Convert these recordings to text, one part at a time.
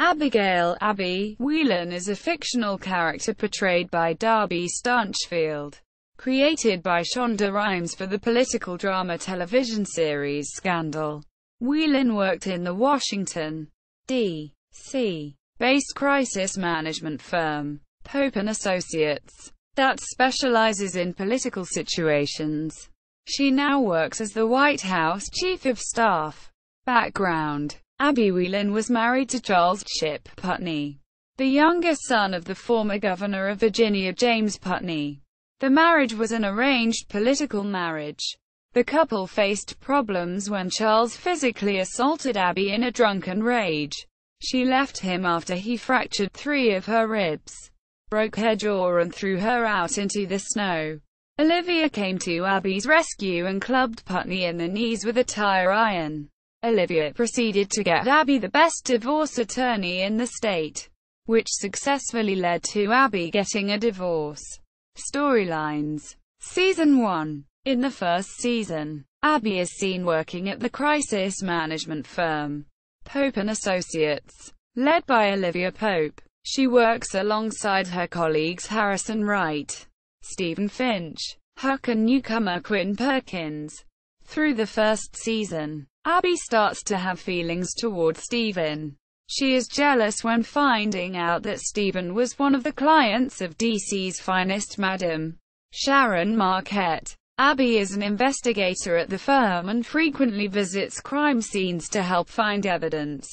Abigail, Abby, Whelan is a fictional character portrayed by Darby Stanchfield, created by Shonda Rhimes for the political drama television series Scandal. Whelan worked in the Washington, D.C. based crisis management firm, Pope & Associates, that specializes in political situations. She now works as the White House Chief of Staff. Background: Abby Whelan was married to Charles Chip Putney, the younger son of the former governor of Virginia James Putney. The marriage was an arranged political marriage. The couple faced problems when Charles physically assaulted Abby in a drunken rage. She left him after he fractured 3 of her ribs, broke her jaw and threw her out into the snow. Olivia came to Abby's rescue and clubbed Putney in the knees with a tire iron. Olivia proceeded to get Abby the best divorce attorney in the state, which successfully led to Abby getting a divorce. Storylines. Season 1. In the first season, Abby is seen working at the crisis management firm, Pope & Associates, led by Olivia Pope. She works alongside her colleagues Harrison Wright, Stephen Finch, Huck and newcomer Quinn Perkins. Through the first season, Abby starts to have feelings toward Stephen. She is jealous when finding out that Stephen was one of the clients of DC's finest Madam Sharon Marquette. Abby is an investigator at the firm and frequently visits crime scenes to help find evidence.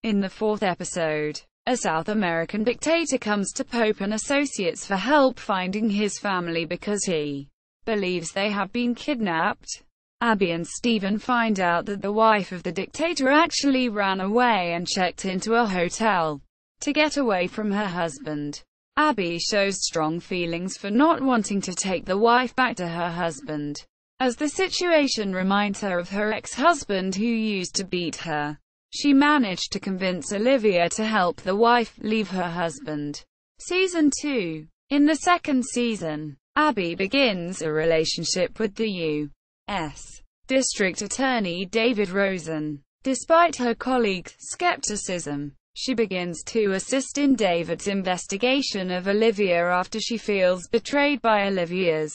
In the 4th episode, a South American dictator comes to Pope & Associates for help finding his family because he believes they have been kidnapped. Abby and Stephen find out that the wife of the dictator actually ran away and checked into a hotel to get away from her husband. Abby shows strong feelings for not wanting to take the wife back to her husband, as the situation reminds her of her ex-husband who used to beat her. She managed to convince Olivia to help the wife leave her husband. Season 2. In the second season, Abby begins a relationship with the U.S. District Attorney David Rosen. Despite her colleagues' skepticism, she begins to assist in David's investigation of Olivia after she feels betrayed by Olivia's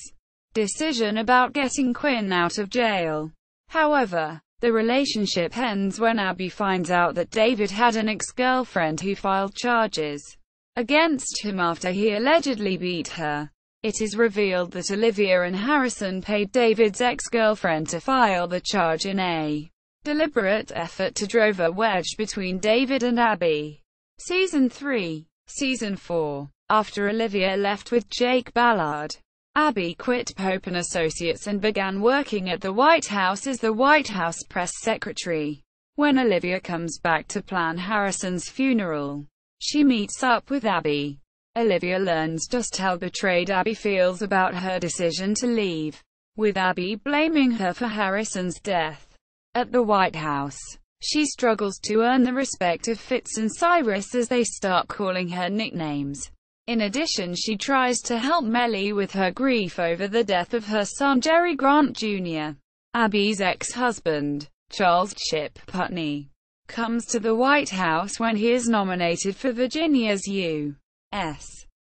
decision about getting Quinn out of jail. However, the relationship ends when Abby finds out that David had an ex-girlfriend who filed charges against him after he allegedly beat her. It is revealed that Olivia and Harrison paid David's ex-girlfriend to file the charge in a deliberate effort to drive a wedge between David and Abby. Season 3. Season 4. After Olivia left with Jake Ballard, Abby quit Pope & Associates and began working at the White House as the White House press secretary. When Olivia comes back to plan Harrison's funeral, she meets up with Abby. Olivia learns just how betrayed Abby feels about her decision to leave, with Abby blaming her for Harrison's death. At the White House, she struggles to earn the respect of Fitz and Cyrus as they start calling her nicknames. In addition, she tries to help Mellie with her grief over the death of her son Jerry Grant Jr. Abby's ex-husband, Charles Chip Putney, comes to the White House when he is nominated for Virginia's U.S.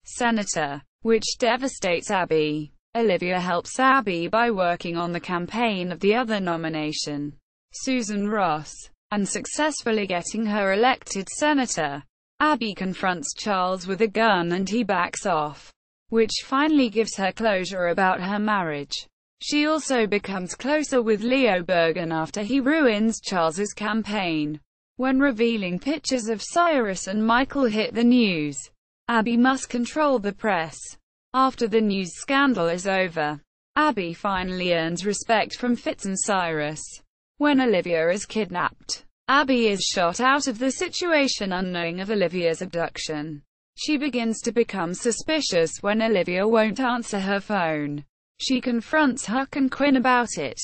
Senator, which devastates Abby. Olivia helps Abby by working on the campaign of the other nomination, Susan Ross, and successfully getting her elected senator. Abby confronts Charles with a gun and he backs off, which finally gives her closure about her marriage. She also becomes closer with Leo Bergen after he ruins Charles's campaign. When revealing pictures of Cyrus and Michael hit the news, Abby must control the press. After the news scandal is over, Abby finally earns respect from Fitz and Cyrus. When Olivia is kidnapped, Abby is shot out of the situation unknowing of Olivia's abduction. She begins to become suspicious when Olivia won't answer her phone. She confronts Huck and Quinn about it.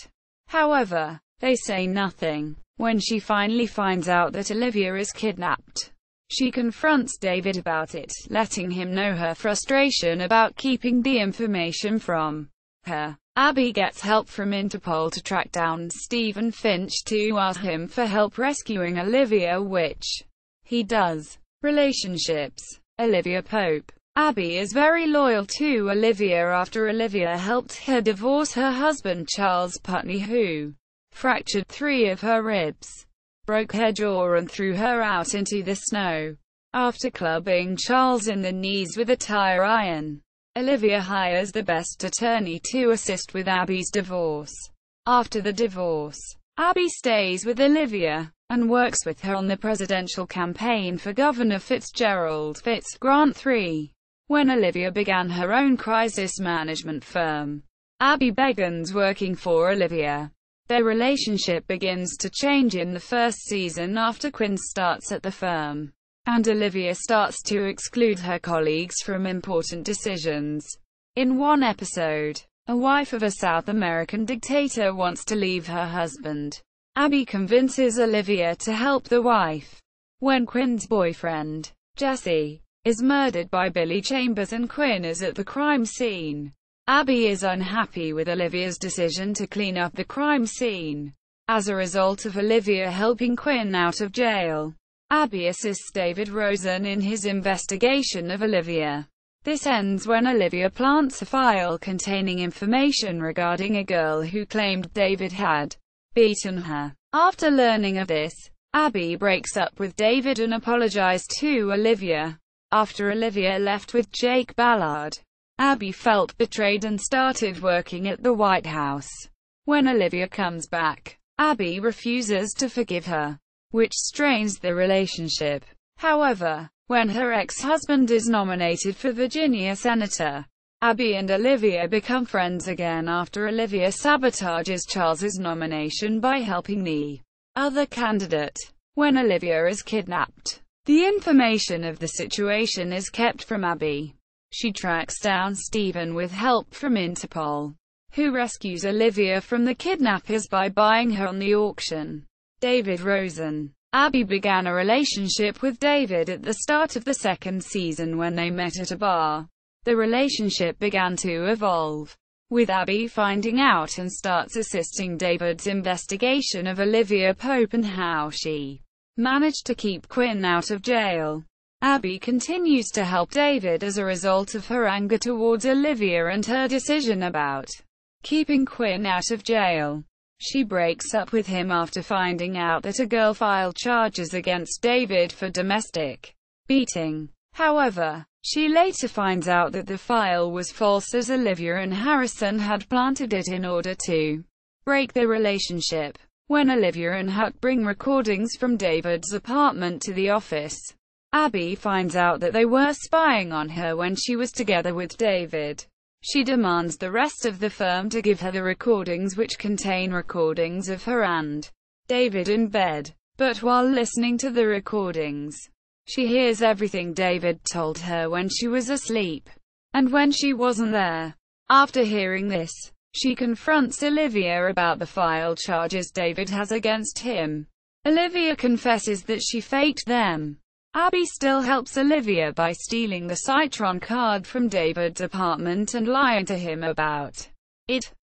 However, they say nothing. When she finally finds out that Olivia is kidnapped, she confronts David about it, letting him know her frustration about keeping the information from her. Abby gets help from Interpol to track down Stephen Finch to ask him for help rescuing Olivia, which he does. Relationships. Olivia Pope. Abby is very loyal to Olivia after Olivia helped her divorce her husband Charles Putney, who fractured 3 of her ribs, broke her jaw and threw her out into the snow. After clubbing Charles in the knees with a tire iron, Olivia hires the best attorney to assist with Abby's divorce. After the divorce, Abby stays with Olivia and works with her on the presidential campaign for Governor Fitzgerald Grant III. When Olivia began her own crisis management firm, Abby begins working for Olivia. Their relationship begins to change in the first season after Quinn starts at the firm, and Olivia starts to exclude her colleagues from important decisions. In one episode, a wife of a South American dictator wants to leave her husband. Abby convinces Olivia to help the wife. When Quinn's boyfriend, Jesse, is murdered by Billy Chambers and Quinn is at the crime scene, Abby is unhappy with Olivia's decision to clean up the crime scene. As a result of Olivia helping Quinn out of jail, Abby assists David Rosen in his investigation of Olivia. This ends when Olivia plants a file containing information regarding a girl who claimed David had beaten her. After learning of this, Abby breaks up with David and apologized to Olivia. After Olivia left with Jake Ballard, Abby felt betrayed and started working at the White House. When Olivia comes back, Abby refuses to forgive her, which strains the relationship. However, when her ex-husband is nominated for Virginia Senator, Abby and Olivia become friends again after Olivia sabotages Charles's nomination by helping the other candidate. When Olivia is kidnapped, the information of the situation is kept from Abby. She tracks down Stephen with help from Interpol, who rescues Olivia from the kidnappers by buying her on the auction. David Rosen. Abby began a relationship with David at the start of the second season when they met at a bar. The relationship began to evolve, with Abby finding out and starts assisting David's investigation of Olivia Pope and how she managed to keep Quinn out of jail. Abby continues to help David as a result of her anger towards Olivia and her decision about keeping Quinn out of jail. She breaks up with him after finding out that a girl filed charges against David for domestic beating. However, she later finds out that the file was false as Olivia and Harrison had planted it in order to break their relationship. When Olivia and Huck bring recordings from David's apartment to the office, Abby finds out that they were spying on her when she was together with David. She demands the rest of the firm to give her the recordings, which contain recordings of her and David in bed. But while listening to the recordings, she hears everything David told her when she was asleep, and when she wasn't there. After hearing this, she confronts Olivia about the filed charges David has against him. Olivia confesses that she faked them. Abby still helps Olivia by stealing the Citron card from David's apartment and lying to him about it.